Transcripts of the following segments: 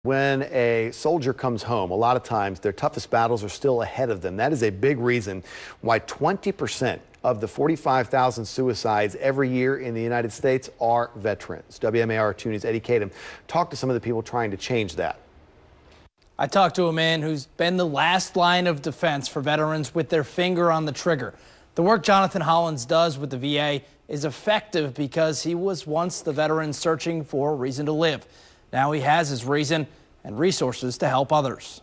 When a soldier comes home, a lot of times their toughest battles are still ahead of them. That is a big reason why 20% of the 45,000 suicides every year in the United States are veterans. WMAR 2 News' Eddie Kadem talked to some of the people trying to change that. I talked to a man who's been the last line of defense for veterans with their finger on the trigger. The work Jonathan Hollins does with the VA is effective because he was once the veteran searching for a reason to live. Now he has his reason and resources to help others.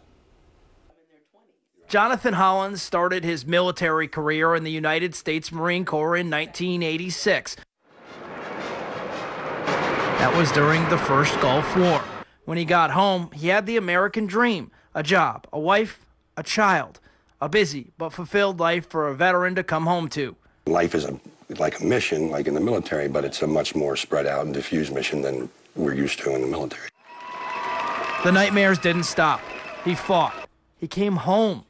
Jonathan Hollins started his military career in the United States Marine Corps in 1986. That was during the first Gulf War. When he got home, he had the American dream, a job, a wife, a child, a busy but fulfilled life for a veteran to come home to. Life is like a mission, like in the military, but it's a much more spread out and diffused mission than we're used to in the military. The nightmares didn't stop. He fought. He came home,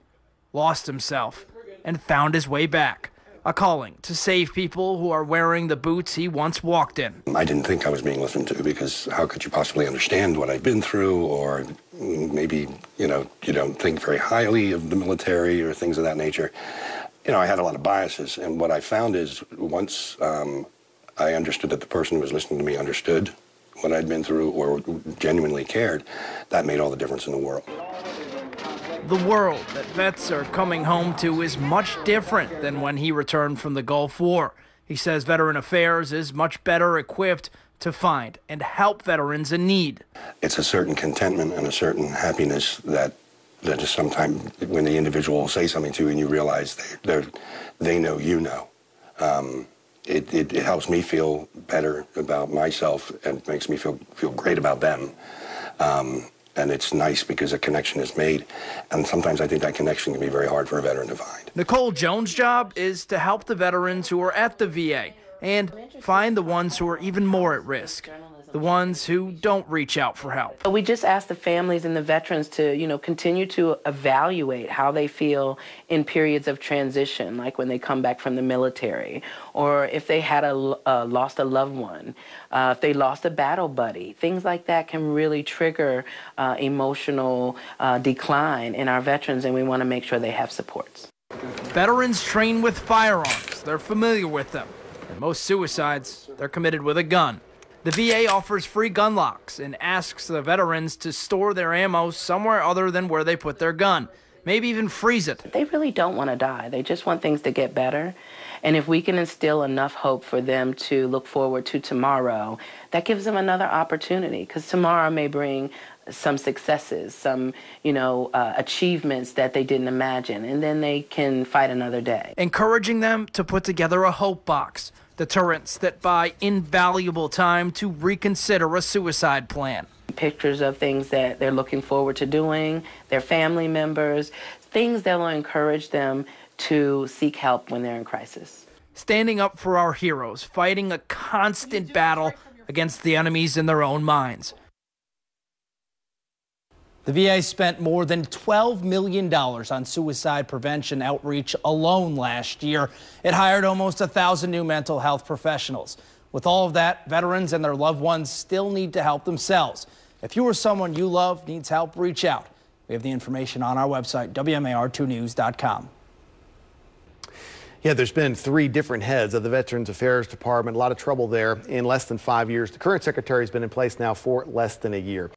lost himself, and found his way back. A calling to save people who are wearing the boots he once walked in. I didn't think I was being listened to because how could you possibly understand what I've been through, or maybe, you don't think very highly of the military or things of that nature. I had a lot of biases, and what I found is once I understood that the person who was listening to me understood what I'd been through or genuinely cared, that made all the difference in the world. The world that vets are coming home to is much different than when he returned from the Gulf War. He says Veteran Affairs is much better equipped to find and help veterans in need. It's a certain contentment and a certain happiness that is sometimes when the individual will say something to you and you realize they know you know. It helps me feel better about myself and makes me feel great about them. And it's nice because a connection is made. And sometimes I think that connection can be very hard for a veteran to find. Nicole Jones' job is to help the veterans who are at the VA and find the ones who are even more at risk, the ones who don't reach out for help. We just ask the families and the veterans to, continue to evaluate how they feel in periods of transition, like when they come back from the military, or if they had lost a loved one, if they lost a battle buddy. Things like that can really trigger emotional decline in our veterans, and we want to make sure they have supports. Veterans train with firearms. They're familiar with them. And most suicides, they're committed with a gun. The VA offers free gun locks and asks the veterans to store their ammo somewhere other than where they put their gun, maybe even freeze it. They really don't want to die. They just want things to get better. And if we can instill enough hope for them to look forward to tomorrow, that gives them another opportunity, because tomorrow may bring some successes, some, achievements that they didn't imagine, and then they can fight another day. Encouraging them to put together a hope box, deterrents that buy invaluable time to reconsider a suicide plan. Pictures of things that they're looking forward to doing, their family members, things that will encourage them to seek help when they're in crisis. Standing up for our heroes, fighting a constant battle against the enemies in their own minds. The VA spent more than $12 million on suicide prevention outreach alone last year. It hired almost 1,000 new mental health professionals. With all of that, veterans and their loved ones still need to help themselves. If you or someone you love needs help, reach out. We have the information on our website, WMAR2news.com. Yeah, there's been 3 different heads of the Veterans Affairs Department. A lot of trouble there in less than 5 years. The current secretary has been in place now for less than a year.